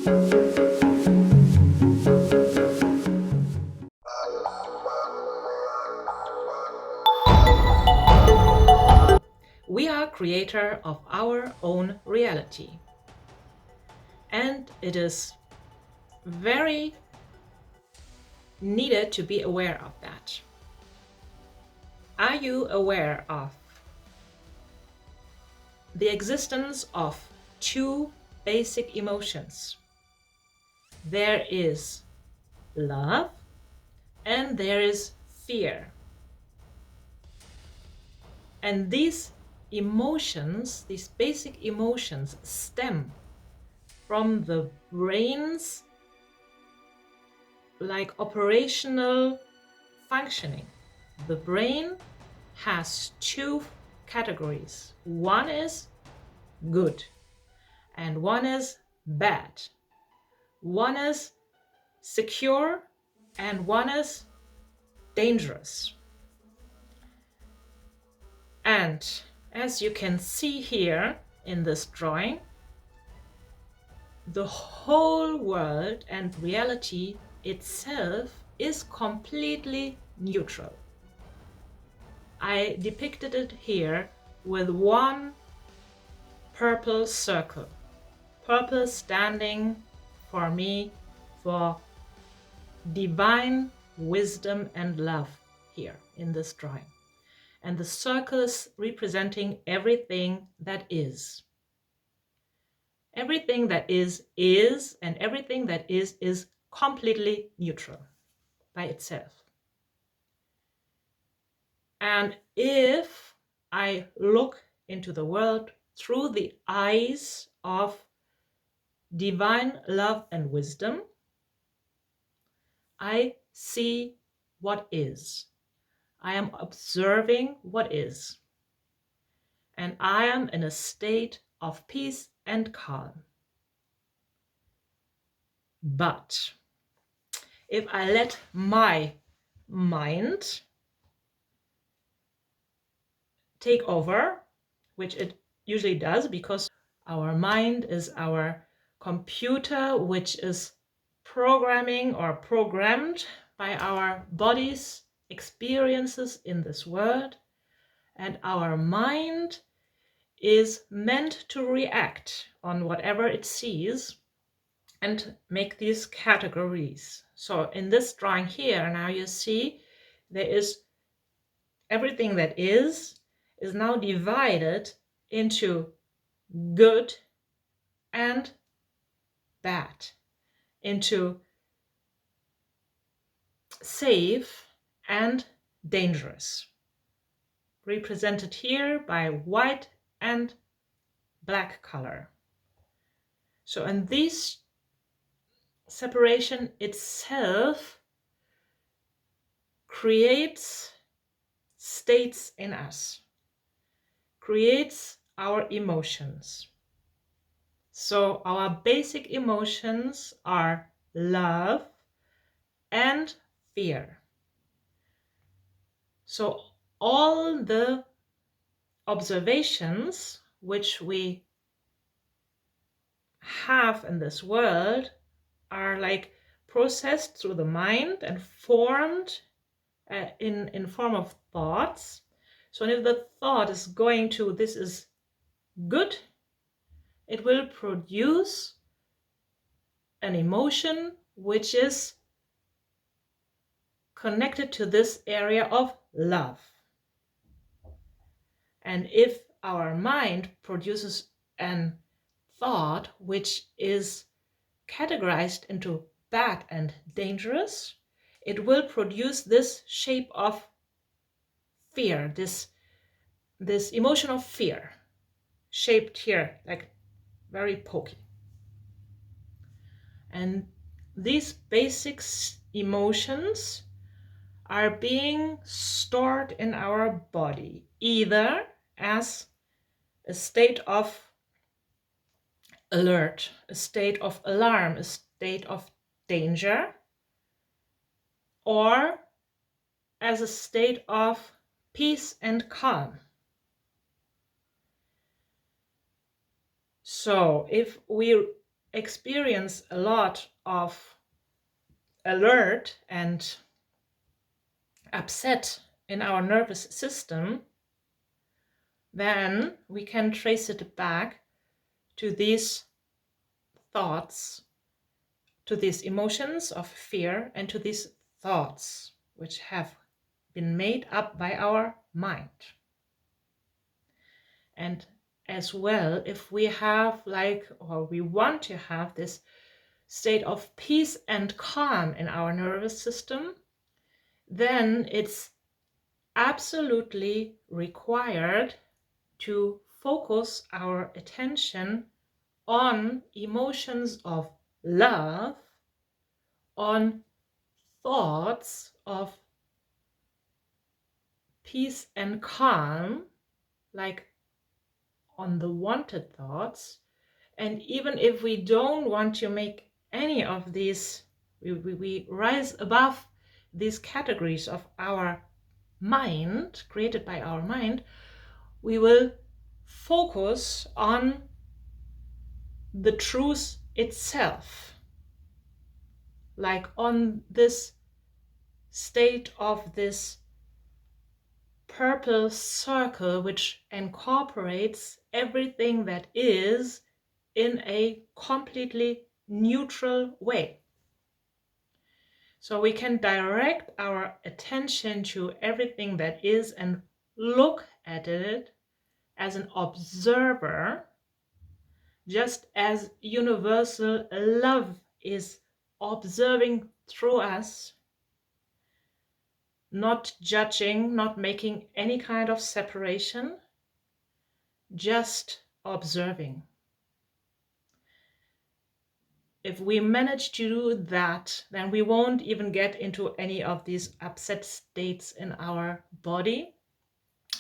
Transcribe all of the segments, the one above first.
We are creator of our own reality, and it is very needed to be aware of that. Are you aware of the existence of two basic emotions? There is love and there is fear. And these emotions, these basic emotions, stem from the brain's operational functioning. The brain has two categories. One is good and one is bad. One is secure and one is dangerous. And as you can see here in this drawing, the whole world and reality itself is completely neutral. I depicted it here with one purple circle. Purple standing for me for divine wisdom and love here in this drawing. And the circle is representing everything that is. Everything that is, and everything that is completely neutral by itself. And if I look into the world through the eyes of divine love and wisdom, I see what is. I am observing what is. And I am in a state of peace and calm. But if I let my mind take over, which it usually does because our mind is our computer, which is programming or programmed by our body's experiences in this world, and our mind is meant to react on whatever it sees and make these categories. So in this drawing here, now you see there is everything that is now divided into good and bad, into safe and dangerous, represented here by white and black color. So, and this separation itself creates states in us, creates our emotions. So our basic emotions are love and fear. So all the observations which we have in this world are like processed through the mind and formed in form of thoughts. So if the thought is going to this is good, it will produce an emotion which is connected to this area of love. And if our mind produces an thought which is categorized into bad and dangerous, it will produce this shape of fear, this emotion of fear, shaped here like very pokey. And these basic emotions are being stored in our body, either as a state of alert, a state of alarm, a state of danger, or as a state of peace and calm. So if we experience a lot of alert and upset in our nervous system, then we can trace it back to these thoughts, to these emotions of fear, and to these thoughts which have been made up by our mind. And as well, if we have or we want to have this state of peace and calm in our nervous system, then it's absolutely required to focus our attention on emotions of love, on thoughts of peace and calm, like on the wanted thoughts. And even if we don't want to make any of these, we rise above these categories of our mind, created by our mind, we will focus on the truth itself, like on this state of this purple circle which incorporates everything that is in a completely neutral way. So we can direct our attention to everything that is and look at it as an observer, just as universal love is observing through us, not judging, not making any kind of separation, just observing. If we manage to do that, then we won't even get into any of these upset states in our body,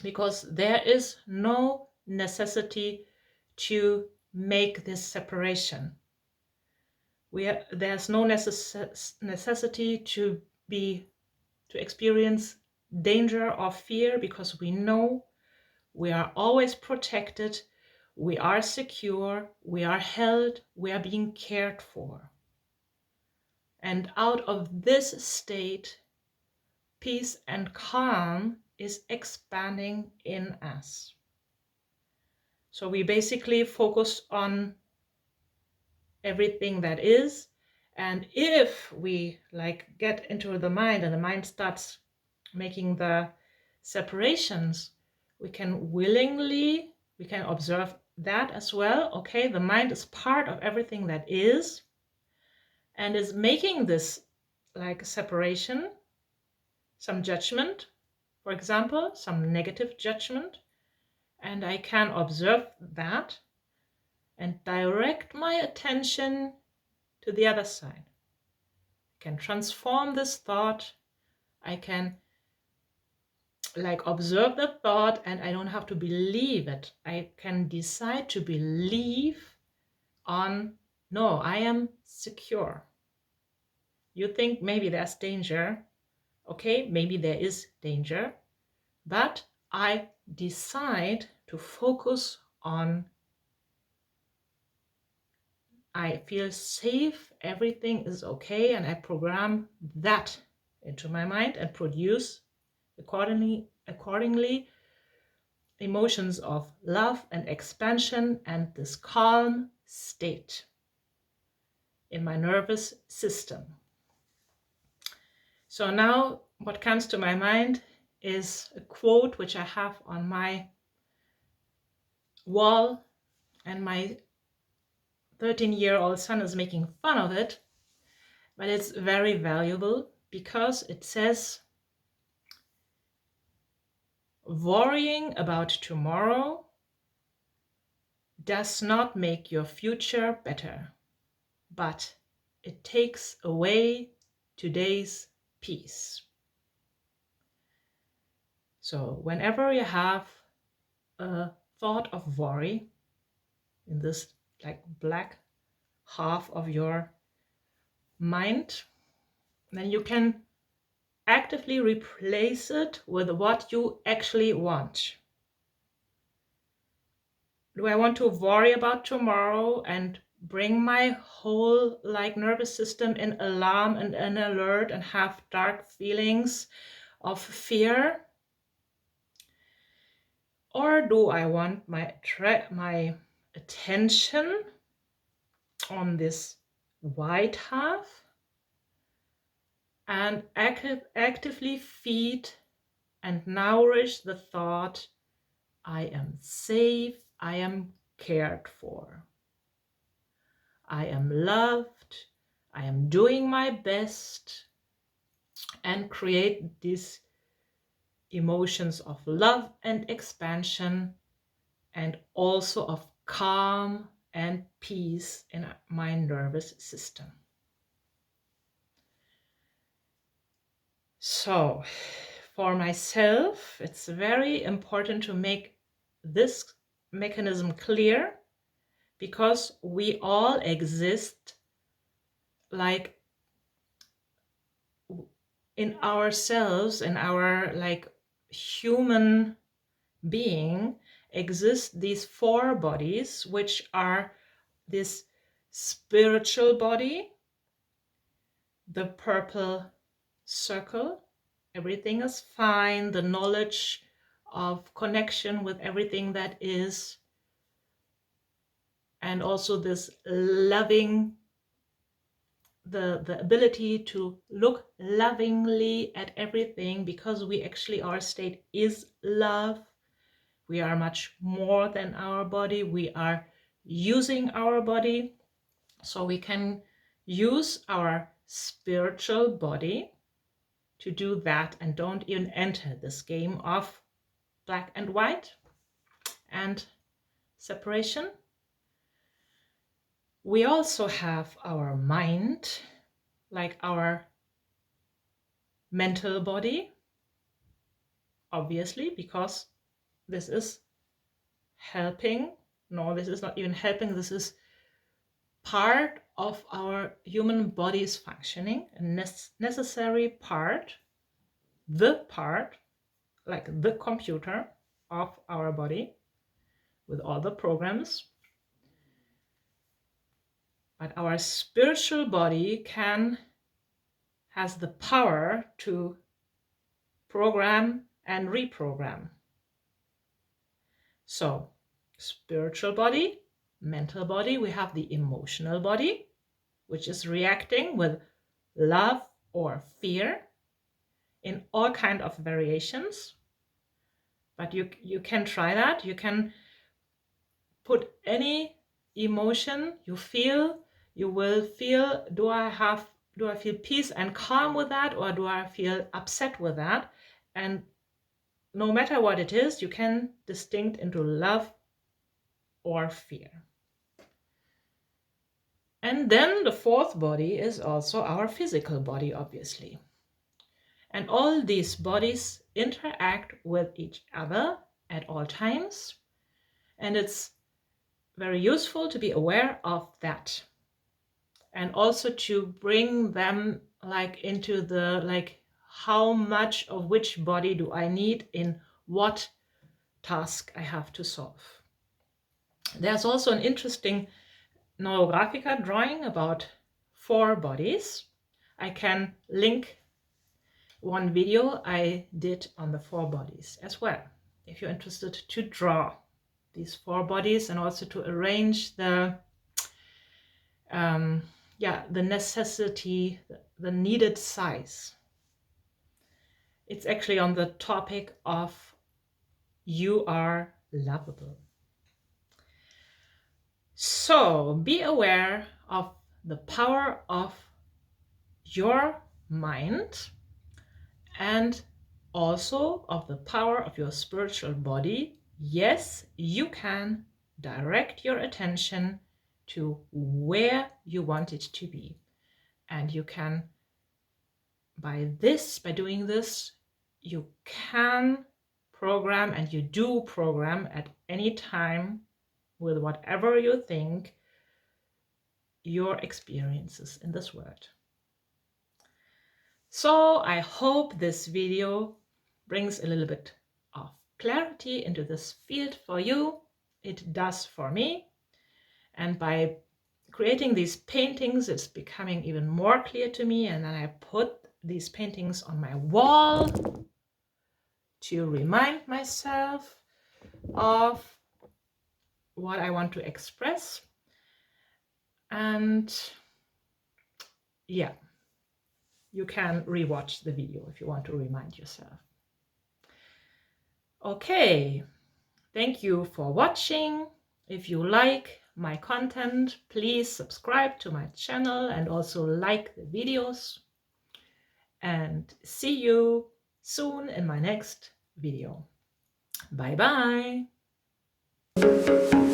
because there is no necessity to make this separation. There's no necessity to experience danger or fear, because we know we are always protected, we are secure, we are held, we are being cared for. And out of this state, peace and calm is expanding in us. So we basically focus on everything that is. And if we get into the mind and the mind starts making the separations, we can observe that as well. Okay, the mind is part of everything that is and is making this separation, some judgment, for example, some negative judgment. And I can observe that and direct my attention to the other side. I can transform this thought. I can observe the thought, and I don't have to believe it. I can decide to believe on, no, I am secure. You think maybe there's danger. Okay, maybe there is danger, but I decide to focus on, I feel safe, everything is okay, and I program that into my mind and produce accordingly emotions of love and expansion and this calm state in my nervous system. So now what comes to my mind is a quote which I have on my wall, and my 13-year-old son is making fun of it, but it's very valuable because it says, worrying about tomorrow does not make your future better, but it takes away today's peace. So whenever you have a thought of worry in this black half of your mind, then you can actively replace it with what you actually want. Do I want to worry about tomorrow and bring my whole like nervous system in alarm and in alert and have dark feelings of fear? Or do I want my attention on this white half and actively feed and nourish the thought, I am safe, I am cared for, I am loved, I am doing my best, and create these emotions of love and expansion and also of calm and peace in my nervous system. So for myself, it's very important to make this mechanism clear, because we all exist like in ourselves, in our like human being exist these four bodies, which are this spiritual body, the purple circle, everything is fine, the knowledge of connection with everything that is, and also this loving, the ability to look lovingly at everything, because we actually, our state is love. We are much more than our body. We are using our body, so we can use our spiritual body to do that, and don't even enter this game of black and white and separation. We also have our mind, like our mental body, obviously, because this is helping. No, this is not even helping. This is part of our human body's functioning, a necessary part, like the computer of our body with all the programs. But our spiritual body has the power to program and reprogram. So spiritual body, mental body, we have the emotional body, which is reacting with love or fear in all kinds of variations. But you can try that. You can put any emotion you feel. You will feel, do I feel peace and calm with that, or do I feel upset with that? And no matter what it is, you can distinct into love or fear. And then the fourth body is also our physical body, obviously. And all these bodies interact with each other at all times. And it's very useful to be aware of that. And also to bring them like into the, like, how much of which body do I need in what task I have to solve. There's also an interesting Neurographica drawing about four bodies. I can link one video I did on the four bodies as well, if you're interested to draw these four bodies and also to arrange the necessity, the needed size. It's actually on the topic of you are lovable. So be aware of the power of your mind and also of the power of your spiritual body. Yes, you can direct your attention to where you want it to be. And you can, by doing this, you can program, and you do program at any time with whatever you think, your experiences in this world. So I hope this video brings a little bit of clarity into this field for you. It does for me. And by creating these paintings, it's becoming even more clear to me. And then I put these paintings on my wall to remind myself of what I want to express. And yeah, you can rewatch the video if you want to remind yourself. Okay, thank you for watching. If you like my content, please subscribe to my channel and also like the videos. And see you soon in my next video. Bye bye.